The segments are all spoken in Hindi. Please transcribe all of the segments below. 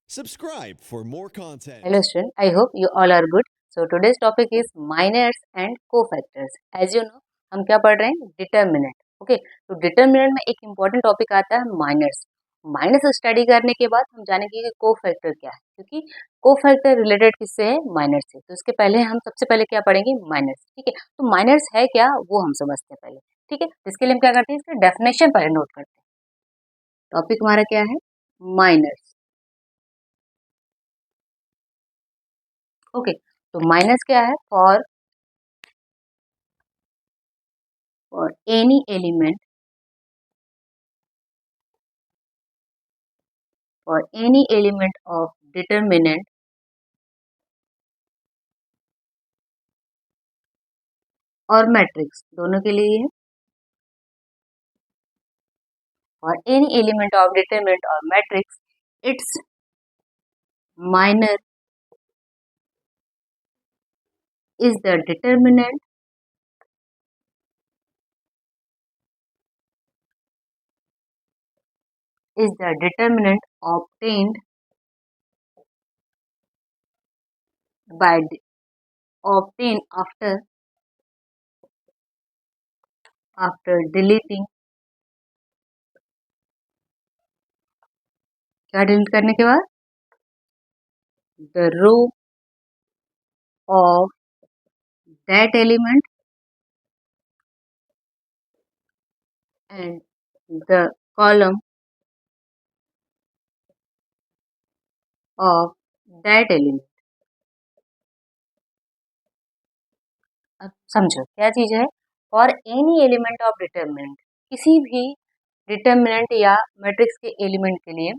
Subscribe for more content. Hello student, I hope you all are good. So today's topic is minors and cofactors. As you know, हम क्या पढ़ रहे हैं? डिटर्मिनेंट. ओके, तो डिटर्मिनेंट में एक इम्पॉर्टेंट टॉपिक आता है माइनर्स. माइनस स्टडी करने के बाद हम जानेंगे कि कोफैक्टर क्या है, क्योंकि कोफैक्टर रिलेटेड किससे है? माइनर्स से. तो इसके पहले हम सबसे पहले क्या पढ़ेंगे? माइनर्स. ठीक है, तो माइनर्स है क्या वो हम समझते हैं पहले. ठीक है, इसके लिए हम क्या करते हैं? इसका डेफिनेशन पहले नोट करते हैं. टॉपिक हमारा क्या है? माइनर्स. ओके, तो माइनस क्या है? For any element of determinant और मैट्रिक्स दोनों के लिए है. और any element of determinant or matrix, its minor is the determinant obtained after deleting. क्या डिलीट करने के बाद? the row of that element and the column of that element. अब समझो क्या चीज है? For any element of determinant, किसी भी डिटर्मिनेंट या मैट्रिक्स के एलिमेंट के लिए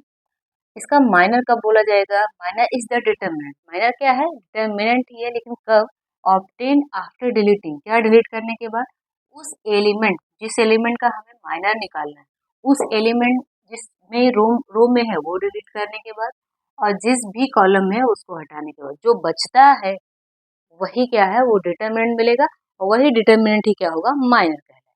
इसका माइनर कब बोला जाएगा? Minor is the determinant. Minor क्या है? डिटर्मिनेंट ही है, लेकिन कब? Obtain after deleting. क्या डिलीट करने के बाद? उस एलिमेंट, जिस एलिमेंट का हमें माइनर निकालना है, उस एलिमेंट जिसमें रो में है वो डिलीट करने के बाद, और जिस भी कॉलम में है उसको हटाने के बाद जो बचता है वही क्या है? वो डिटर्मिनेंट मिलेगा, और वही डिटर्मिनेंट ही क्या होगा? माइनर कहलाएगा.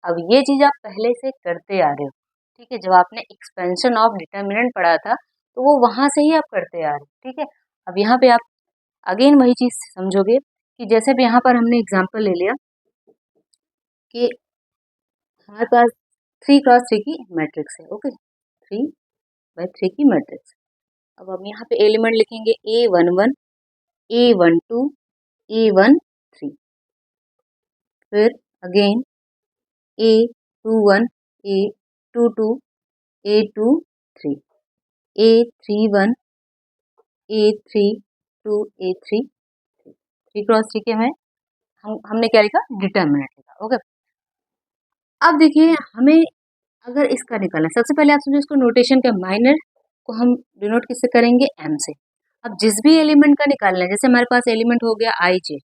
अब ये चीज आप पहले से करते आ रहे हो. ठीक है, जब आपने एक्सपेंशन ऑफ डिटर्मिनेंट पढ़ा था तो वो वहां से ही आप करते आ रहे हो. ठीक है, अब यहाँ पे आप अगेन वही चीज समझोगे कि जैसे भी यहाँ पर हमने एग्जांपल ले लिया कि हमारे पास 3x3 की मैट्रिक्स है. ओके, 3x3 की मैट्रिक्स. अब हम यहाँ पे एलिमेंट लिखेंगे A11, A12, A13. फिर again A21, A22, A23, A31, A32, A33. 3x3 के में हमने क्या लिखा? डिटर्मिनेंट लिखा. ओके, अब देखिए हमें अगर इसका निकालना है, सबसे पहले आप समझो इसको नोटेशन का. माइनर को हम डिनोट किससे करेंगे? m से. अब जिस भी एलिमेंट का निकालना है, जैसे हमारे पास एलिमेंट हो गया i j,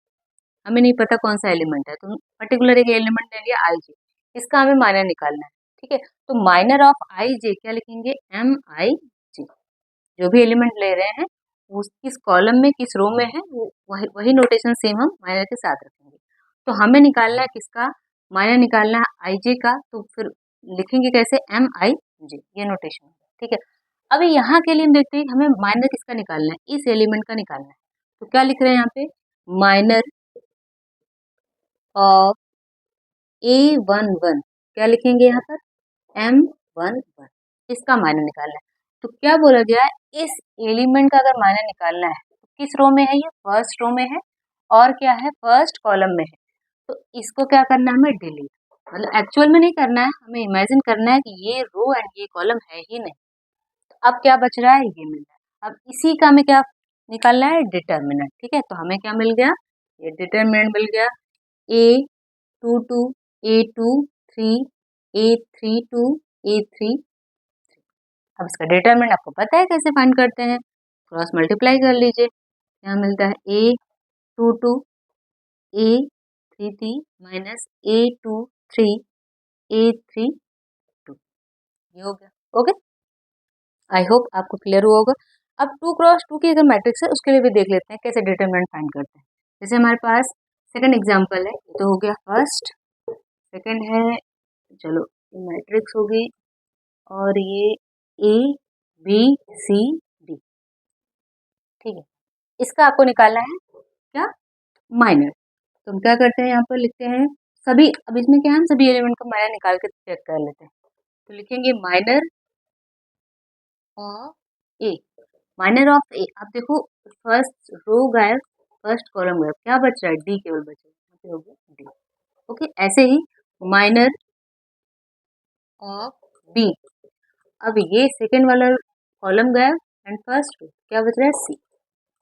हमें नहीं पता कौन सा एलिमेंट है, तो पर्टिकुलर एक एलिमेंट ले लिया i j, इसका हमें माइनर निकालना है. ठीक है, तो माइनर ऑफ i j क्या लिखेंगे? m i j. जो भी एलिमेंट ले रहे हैं वो किस कॉलम में, किस रो में है, वो वही नोटेशन सेम हम माइनर के साथ रखेंगे. तो हमें निकालना है किसका? माइनर निकालना है i j का. तो फिर लिखेंगे कैसे? m i j, ये नोटेशन. ठीक है, अभी यहाँ के लिए हम देखते हैं कि हमें माइनर किसका निकालना है? इस एलिमेंट का निकालना है. तो क्या लिख रहे हैं यहाँ पे? Minor of A11. क्या लिखेंगे यहाँ पर? M11. इसका माइनर निकालना है. तो क्या बोला गया है? इस एलिमेंट का अगर माइनर निकालना है तो किस रो में है? ये फर्स्ट रो में है, और क्या है? फर्स्ट कॉलम में है. तो इसको क्या करना है? हमें डिलीट. मतलब एक्चुअल में नहीं करना है, हमें इमेजिन करना है कि ये रो एंड ये कॉलम है ही नहीं. तो अब क्या बच रहा है? ये मिल रहा है. अब इसी का हमें क्या निकालना है? डिटर्मिनेंट. ठीक है, तो हमें क्या मिल गया? ये डिटर्मिनेंट मिल गया. A22, A23, A32, A33. अब इसका डिटरमिनेंट आपको पता है कैसे फाइंड करते हैं? क्रॉस मल्टीप्लाई कर लीजिए. यहाँ मिलता है A22, A33 minus A23, A32. ये हो गया. ओके, आई होप आपको क्लियर हुआ होगा. अब 2x2 की अगर मैट्रिक्स है उसके लिए भी देख लेते हैं कैसे डिटरमिनेंट फाइंड करते हैं. जैसे हमारे पास सेकंड एग्जांपल है, तो हो गया फर्स्ट, सेकंड है, चलो मैट्रिक्स होगी और ये ए बी सी डी, ठीक है। इसका आपको निकालना है क्या, माइनर। तो हम क्या करते हैं, यहाँ पर लिखते हैं सभी, अब इसमें क्या है, हम सभी एलिमेंट का माइनर निकाल के चेक कर लेते हैं। तो लिखेंगे minor of A, minor of A. अब देखो फर्स्ट रो गायब, फर्स्ट कॉलम गायब, क्या बच रहा है, डी केवल बच रहा है, हो गया डी। ओके, ऐसे ही माइनर ऑफ बी, अब ये सेकेंड वाला कॉलम गायब एंड फर्स्ट रो, क्या बच रहा है, सी।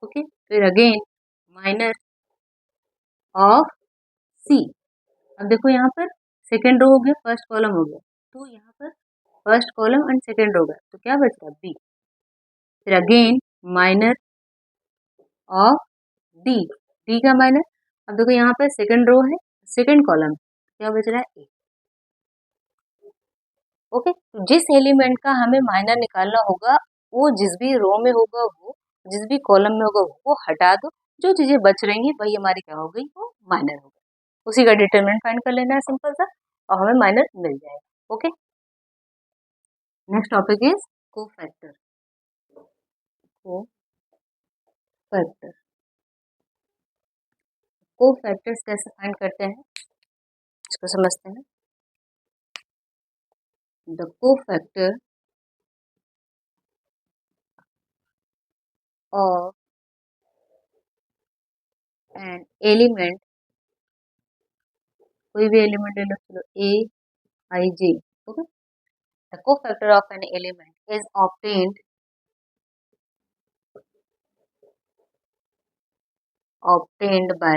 ओके, फिर अगेन माइनर ऑफ सी। अब देखो यहाँ पर सेकेंड रो हो गया, फर्स्ट कॉलम हो गया, तो यहाँ पर first column and second row गया, तो क्या बच रहा है, बी। फिर again minor of D, D का माइनर। अब देखो यहाँ पर सेकेंड रो है, सेकेंड कॉलम, क्या बच रहा है, ए। ओके, तो जिस एलिमेंट का हमें माइनर निकालना होगा, वो जिस भी रो में होगा, वो जिस भी कॉलम में होगा वो हटा दो, जो चीजें बच रहेंगी वही हमारी क्या हो गई, वो माइनर हो गई। उसी का डिटरमिनेंट फाइंड कर लेना है सिंपल सा, और हमें माइनर मिल जाएगा। Okay, next topic is cofactor. Cofactor, cofactors कैसे फाइंड करते हैं इसको समझते हैं। The cofactor of an element, कोई भी एलिमेंट ले लो, चलो A I J. Okay, the cofactor of an element is obtained by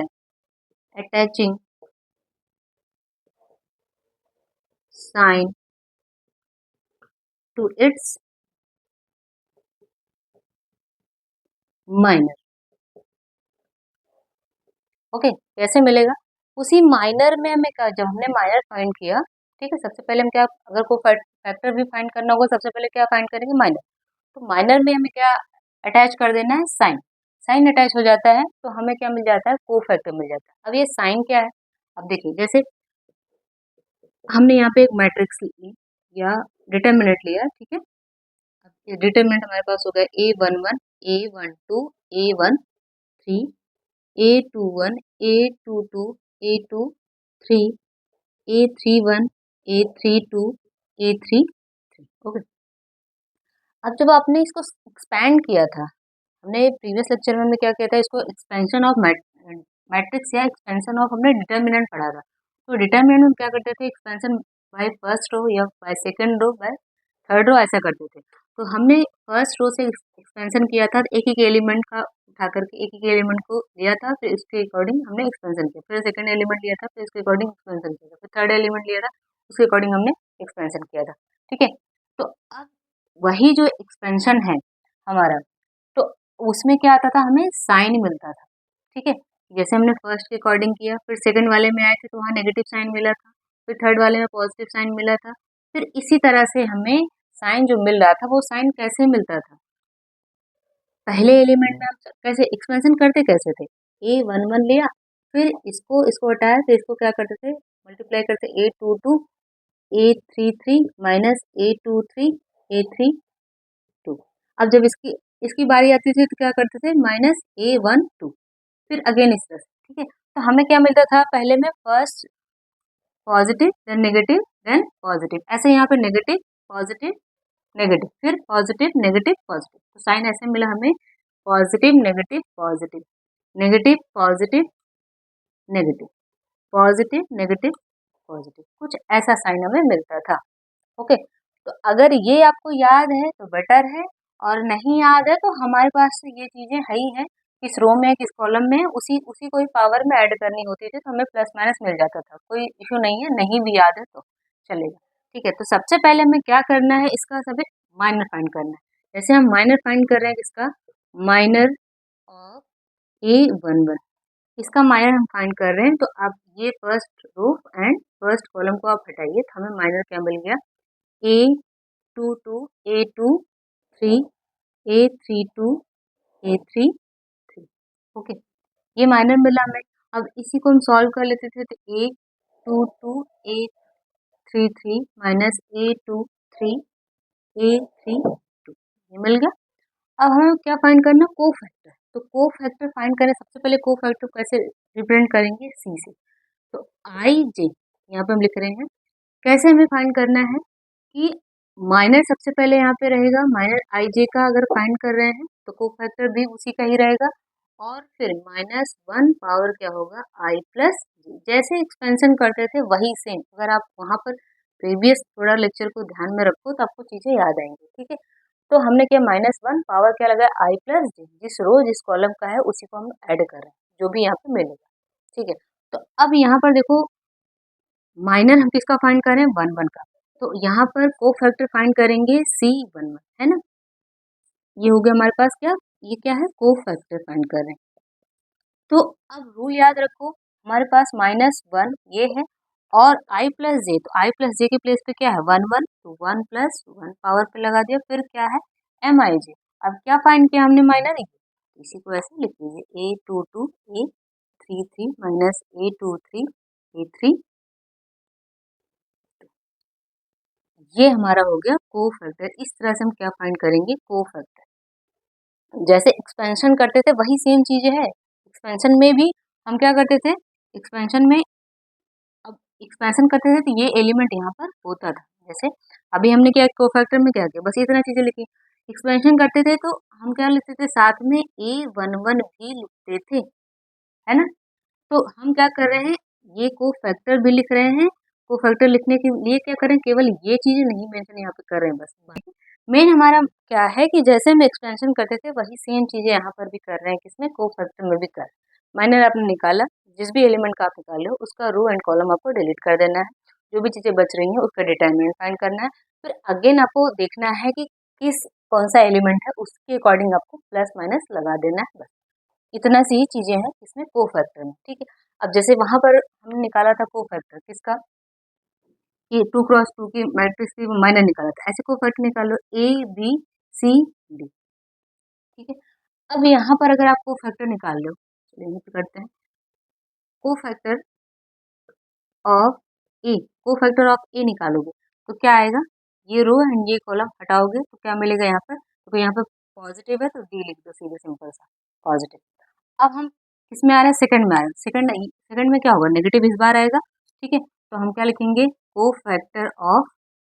attaching sign to its minor। Okay, कैसे मिलेगा, उसी माइनर में हमें क्या, जब हमने माइनर फाइंड किया, ठीक है, सबसे पहले हम क्या, अगर को फैक्टर भी फाइंड करना होगा सबसे पहले क्या फाइंड करेंगे, माइनर। तो माइनर में हमें क्या अटैच कर देना है, साइन। साइन अटैच हो जाता है तो हमें क्या मिल जाता है, कोफैक्टर मिल जाता है। अब ये साइन क्या है, अब देखिए, जैसे हमने यहाँ पे एक मैट्रिक्स ली या डिटरमिनेंट लिया, ठीक है। अब ये डिटरमिनेंट हमारे पास हो गया A11, A12, A13, A21, A22, A23, A31, A32, A33। Okay, अब जब आपने इसको एक्सपैंड किया था, हमने प्रीवियस लेक्चर में हमने क्या किया था, इसको एक्सपेंशन ऑफ मैट्रिक्स या एक्सपेंशन ऑफ हमने डिटरमिनेंट पढ़ा था। तो डिटरमिनेंट में क्या करते थे, एक्सपेंशन बाय फर्स्ट रो या by second row by third row, ऐसा करते थे। तो हमने फर्स्ट रो से एक्सपेंशन किया था, एक एक एलिमेंट का उठा करके एक एक एलिमेंट को लिया था, फिर इसके अकॉर्डिंग हमने एक्सपेंशन किया, फिर सेकंड एलिमेंट लिया था, फिर इसके अकॉर्डिंग एक्सपेंशन किया था, फिर थर्ड एलिमेंट लिया था, उसके अकॉर्डिंग हमने एक्सपेंशन किया था, ठीक है। तो अब वही जो एक्सपेंशन है हमारा, तो उसमें क्या आता था, हमें साइन मिलता था, ठीक है। जैसे हमने फर्स्ट के अकॉर्डिंग किया, फिर सेकंड वाले में आए थे तो वहाँ नेगेटिव साइन मिला था, फिर थर्ड वाले में पॉजिटिव साइन मिला था, फिर इसी तरह से हमें साइन जो मिल रहा था, वो साइन कैसे मिलता था, पहले एलिमेंट में हम कैसे एक्सपेंशन करते कैसे थे, A11 लिया, फिर इसको इसको हटाया, फिर इसको क्या करते थे, मल्टीप्लाई करते, A22 A33 minus A23 A32। अब जब इसकी इसकी बारी आती थी तो क्या करते थे, माइनस A12, फिर अगेन इस तरह से, ठीक है। तो हमें क्या मिलता था, पहले में first positive then negative then positive, ऐसे यहाँ पे नेगेटिव पॉजिटिव नेगेटिव, फिर पॉजिटिव नेगेटिव पॉजिटिव, तो साइन ऐसे मिला हमें, positive negative positive, negative positive negative, positive negative positive, कुछ ऐसा साइन हमें मिलता था। ओके, तो अगर ये आपको याद है तो बेटर है, और नहीं याद है तो हमारे पास ये चीजें है ही है, किस रो में किस कॉलम में, उसी उसी को ही पावर में ऐड करनी होती थी, तो हमें प्लस माइनस मिल जाता था, कोई इशू नहीं है, नहीं भी याद है तो चलेगा, ठीक है। तो सबसे पहले हमें क्या करना है, इसका सभी माइनर फाइंड करना है। जैसे हम माइनर फाइंड कर रहे हैं किसका, माइनर ऑफ A11, इसका माइनर हम फाइंड कर रहे हैं, तो आप ये first row and first column को आप हटाइए, तो हमें माइनर क्या मिल गया, A22 A23 A32 A33। Okay, ये माइनर मिला हमें। अब इसी को हम सॉल्व कर लेते थे, तो A22 A33 minus A23 A32 ये मिल गया। अब हमें क्या फाइंड करना, कोफैक्टर। तो कोफैक्टर फाइंड करें, सबसे पहले कोफैक्टर कैसे रिप्रेजेंट करेंगे, सी से। तो आई जे यहाँ पे हम लिख रहे हैं, कैसे हमें फाइंड करना है कि माइनर सबसे पहले यहाँ पे रहेगा, माइनर आई जे का अगर फाइंड कर रहे हैं तो कोफैक्टर भी उसी का ही रहेगा, और फिर -1 पावर क्या होगा, आई प्लस जे। जैसे एक्सपेंशन करते थे वही सेम, अगर आप वहाँ पर प्रीवियस थोड़ा लेक्चर को ध्यान में रखो तो आपको चीज़ें याद आएंगी, ठीक है। तो हमने क्या, -1 पावर क्या लगा, आई प्लस जे, जिस रो जिस कॉलम का है उसी को हम ऐड कर रहे हैं, जो भी यहाँ पे मिलेगा, ठीक है। तो अब यहाँ पर देखो, माइनर हम किसका फाइंड करें, 1 1 का। तो यहाँ पर कोफैक्टर फाइंड करेंगे C11, है ना। ये हो गया हमारे पास क्या, ये क्या है, कोफैक्टर फाइंड कर रहे हैं। तो अब रूल याद रखो, हमारे पास -1 ये है और i प्लस जे, तो i प्लस जे के प्लेस पे क्या है, 1 1, तो 1 प्लस 1 पावर पे लगा दिया, फिर क्या है, एम आई जे। अब क्या फाइंड किया हमने, माइनर, इसी को ऐसे लिख लीजिए, A22 A33 minus A23 A3, ये हमारा हो गया कोफैक्टर। इस तरह से हम क्या फाइंड करेंगे, कोफैक्टर। जैसे एक्सपेंशन करते थे वही सेम चीजें है, एक्सपेंशन में भी हम क्या करते थे, एक्सपेंशन में अब एक्सपेंशन करते थे तो ये एलिमेंट यहाँ पर होता था। जैसे अभी हमने क्या, कोफैक्टर में क्या किया, बस इतना चीजें लिखी। एक्सपेंशन करते थे तो हम क्या लिखते थे, साथ में A11 भी लिखते थे, है ना। तो हम क्या कर रहे हैं, ये कोफैक्टर भी लिख रहे हैं। कोफैक्टर लिखने के लिए क्या करें, केवल ये चीजें नहीं मेंशन यहाँ पे कर रहे हैं, बस मेन हमारा क्या है कि जैसे हम एक्सपेंशन करते थे वही सेम चीजें यहाँ पर भी कर रहे हैं, किसमें, कोफैक्टर में भी कर। माइनर आपने निकाला, जिस भी एलिमेंट का आप निकाले हो उसका रो एंड कॉलम आपको डिलीट कर देना है, जो भी चीजें बच रही हैं उसका डिटरमिनेंट फाइंड करना है, फिर अगेन आपको देखना है कि किस कौन सा एलिमेंट है, उसके अकॉर्डिंग आपको प्लस माइनस लगा देना है, बस इतना सी ही चीजें हैं इसमें कोफैक्टर में, ठीक है। अब जैसे वहां पर हमने निकाला था कोफैक्टर किसका, कि 2 क्रॉस 2 की मैट्रिक्स की माइनर निकाला था, ऐसे कोफैक्टर निकालो ABCD, ठीक है। अब यहाँ पर अगर आप कोफैक्टर निकाल लो, चलिए यहीं पे करते हैं, cofactor of A, cofactor of A निकालोगे तो क्या आएगा, ये रो एंड ये कॉलम हटाओगे तो क्या मिलेगा यहाँ पर, तो यहाँ पर पॉजिटिव है तो डी लिख दो सीधे, सिंपल सा पॉजिटिव। अब हम किसमें आ रहे हैं, सेकंड में आ रहे हैं, सेकंड में क्या होगा, नेगेटिव इस बार आएगा, ठीक है। तो हम क्या लिखेंगे, कोफैक्टर ऑफ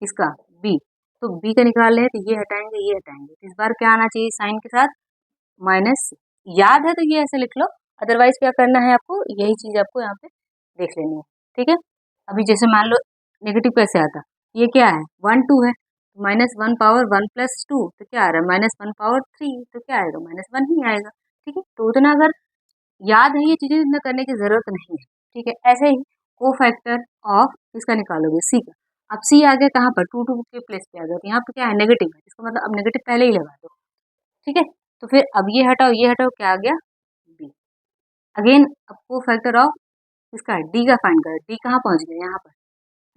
इसका बी, तो बी का निकाल रहे हैं तो ये हटाएंगे ये हटाएंगे, तो इस बार क्या आना चाहिए साइन के साथ, माइनस। याद है तो ये ऐसे लिख लो, अदरवाइज क्या करना है आपको, यही चीज आपको यहाँ पे देख लेनी है, ठीक है। अभी जैसे मान लो नेगेटिव कैसे आता, ये क्या है, 1 2 है, -1 पावर 1 प्लस 2 तो क्या आ रहा है, -1 पावर 3, तो क्या आएगा, -1 ही आएगा, ठीक है। तो उतना अगर याद है ये चीजें, इतना करने की जरूरत नहीं है, ठीक है। ऐसे ही कोफैक्टर ऑफ इसका निकालोगे सी का, अब सी आ गया कहाँ पर, 2 2 के प्लेस पे आ गया, तो यहाँ पे क्या है, नेगेटिव है, इसका मतलब अब नेगेटिव पहले ही लगा दो, ठीक है। तो फिर अब ये हटाओ क्या आ गया, बी। अगेन अब कोफैक्टर ऑफ इसका डी का फाइंड कर, डी कहाँ पहुंच गया, यहाँ पर,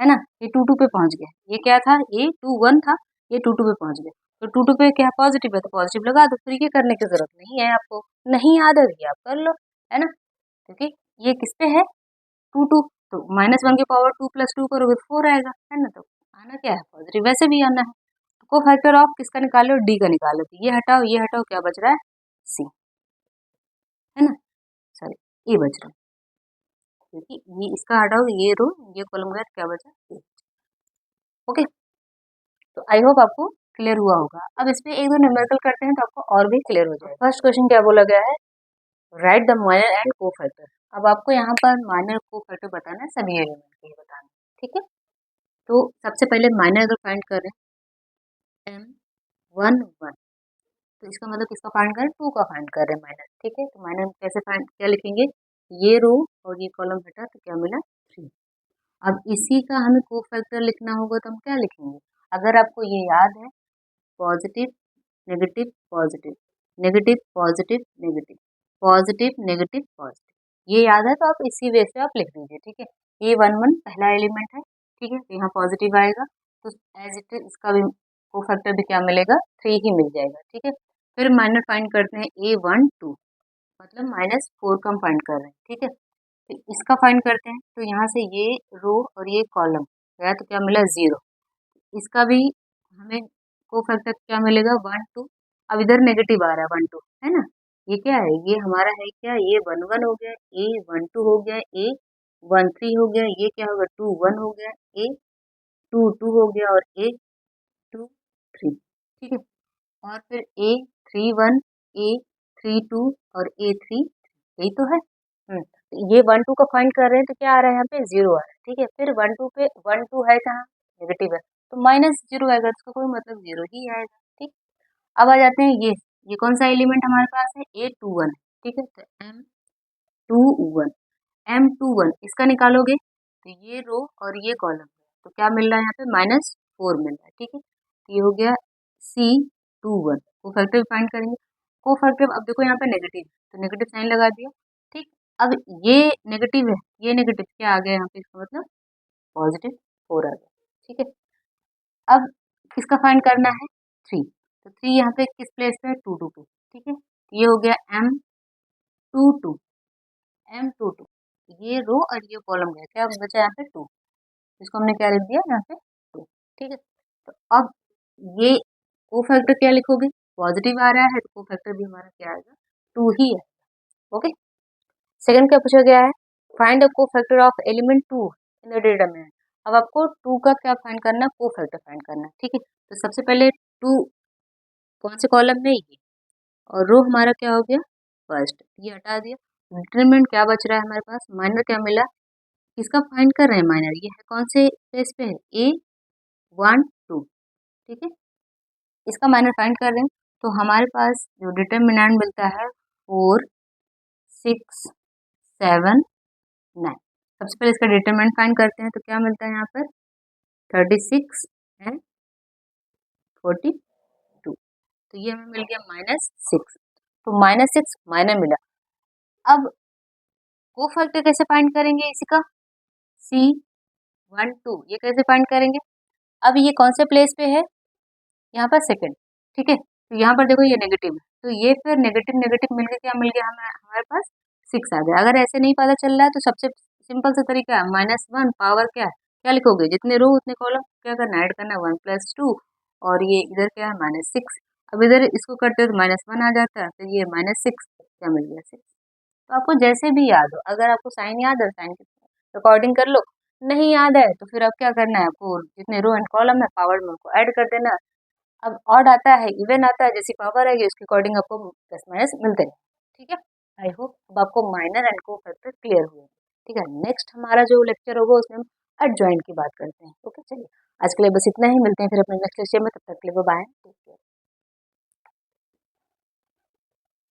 है ना, ये 2 2 पे पहुंच गया, ये क्या था, ये 2 1 था, ये 2 2 पे पहुंच गया, तो 2 2 पे क्या पॉजिटिव है तो पॉजिटिव लगा दो, फिर ये करने की जरूरत नहीं है आपको, नहीं याद है ये आप कर लो, है ना, क्योंकि ये किस पे है, 2 2, तो -1 की पावर 2 प्लस 2 करोगे तो 4 आएगा, है ना, तो आना क्या है, पॉजिटिव, वैसे भी आना है। को फैक्टर ऑफ किसका निकालो, डी का निकालो, तो ये हटाओ क्या बच रहा है, सी, है ना, सॉरी ए बच रहा है, क्योंकि ये इसका हटाओ, ये रो ये कॉलम गया, क्या बचा, ए। ओके, तो आई होप आपको क्लियर हुआ होगा। अब इस पे एक दो न्यूमेरिकल करते हैं तो आपको और भी क्लियर हो जाएगा। फर्स्ट क्वेश्चन क्या बोला गया है, right the minor and cofactor. अब आपको यहाँ पर माइनर कोफैक्टर बताना है, सभी एलिमेंट के लिए बताना है, ठीक है। तो सबसे पहले माइनर अगर फाइंड करें, M11, तो इसका मतलब किसका फाइंड करें, 2 का फाइंड कर रहे हैं माइनर, ठीक है। तो माइनर कैसे फाइंड, क्या लिखेंगे, ये रो और ये कॉलम हटा तो क्या मिला, 3। अब इसी का हमें कोफैक्टर लिखना होगा तो हम क्या लिखेंगे, अगर आपको ये याद है, positive negative positive negative positive negative positive negative positive, ये याद है तो आप इसी वे से आप लिख दीजिए, ठीक है। ये 1 1 पहला एलिमेंट है, ठीक है, तो यहाँ पॉजिटिव आएगा, तो एज इट इज इसका भी कोफैक्टर भी क्या मिलेगा, 3 ही मिल जाएगा, ठीक है। फिर माइनर फाइंड करते हैं, A12 मतलब -4 का हम फाइंड कर रहे हैं, ठीक है। तो इसका फाइंड करते हैं, तो यहाँ से ये रो और ये कॉलम गया तो क्या मिला 0। इसका भी हमें कोफैक्टर क्या मिलेगा 1 2। अब इधर नेगेटिव आ रहा है 1 2 है ना, ये क्या है, ये हमारा है क्या, ये 1 1 हो गया, ए 1 2 हो गया, ए 1 3 हो गया, ये क्या होगा 2 1 हो गया, ए 2 2 हो गया और ए 2 3। ठीक है, और फिर ए 3 1, ए 3 2 और ए 3, यही तो है। तो ये 1 2 का फाइंड कर रहे हैं तो क्या आ रहा है यहाँ पे 0 आ रहा है। ठीक है, फिर 1 2 पे 1 2 है कहाँ, नेगेटिव है, तो -0 आएगा, इसका कोई मतलब 0 ही आएगा। ठीक, अब आ जाते हैं ये कौन सा एलिमेंट हमारे पास है, A21। ठीक है, तो M21, M21 इसका निकालोगे तो ये रो और ये कॉलम, तो क्या मिल रहा है यहाँ पे -4 मिल रहा है। ठीक है, तो ये हो गया C21। कोफैक्टर फाइंड करेंगे, कोफैक्टर अब देखो यहाँ पे नेगेटिव, तो नेगेटिव साइन लगा दिया। ठीक, अब ये नेगेटिव है, ये नेगेटिव क्या आ गया यहाँ पे, इसका मतलब पॉजिटिव 4 आ गया। ठीक है, अब किसका फाइंड करना है 3, तो 3 यहाँ पे किस प्लेस पे है 2 2 पे। ठीक है, तो ये हो गया M22, M22, ये रो और ये कॉलम गया, क्या बचा यहाँ पे 2, इसको हमने क्या लिख दिया यहाँ पे 2। ठीक है, तो अब ये कोफैक्टर क्या लिखोगे, पॉजिटिव आ रहा है तो कोफैक्टर भी हमारा क्या आएगा 2 ही है। ओके, सेकंड क्या पूछा गया है, find the cofactor of element 2 in the determinant. अब आपको 2 का क्या फाइंड करना है, कोफैक्टर फाइंड करना है। ठीक है, तो सबसे पहले 2 कौन से कॉलम में, ये, और रो हमारा क्या हो गया फर्स्ट, ये हटा दिया। डिटरमिनेंट क्या बच रहा है हमारे पास, माइनर क्या मिला, किसका फाइंड कर रहे हैं माइनर, ये है कौन से पेज पे है A12। ठीक है, इसका माइनर फाइंड कर रहे हैं, तो हमारे पास जो डिटरमिनेंट मिलता है 4 6 7 9। सबसे पहले इसका डिटरमिनेंट फाइंड करते हैं, तो क्या मिलता है यहाँ पर 36 एंड 42, तो ये हमें मिल गया -6, तो -6 माइनर मिला। अब कोफैक्टर कैसे फाइंड करेंगे इसका, C12 ये कैसे फाइंड करेंगे, अब ये कौन से प्लेस पे है, यहाँ पर सेकंड। ठीक है, तो यहाँ पर देखो ये नेगेटिव है, तो ये फिर नेगेटिव नेगेटिव मिलकर क्या मिल गया हमें, हमारे पास 6 आ गया। अगर ऐसे नहीं पता चल रहा है तो सबसे सिंपल सा तरीका है, -1 पावर क्या है, क्या लिखोगे, जितने रो उतने कॉलम क्या करना, ऐड करना, 1 + 2, और ये इधर क्या है -6। अब इधर इसको करते हो तो -1 आ जाता है, तो ये -6 क्या मिल गया 6। तो आपको जैसे भी याद हो, अगर आपको साइन याद है साइन के अकॉर्डिंग कर लो, नहीं याद है तो फिर अब क्या करना है, आपको जितने रो एंड कॉलम है पावर में उनको ऐड कर देना। अब ऑड आता है इवन आता है, जैसी पावर आएगी उसके अकॉर्डिंग आपको प्लस माइनस मिलते हैं। ठीक है, आई होप अब आपको माइनर एंड कोफैक्टर क्लियर हुए। ठीक है, नेक्स्ट हमारा जो लेक्चर होगा उसमें हम एडजॉइंट की बात करते हैं। ओके, चलिए आज के लिए बस इतना ही, मिलते हैं फिर अपने नेक्स्ट लेक्चर में, तब तक के लिए बाय।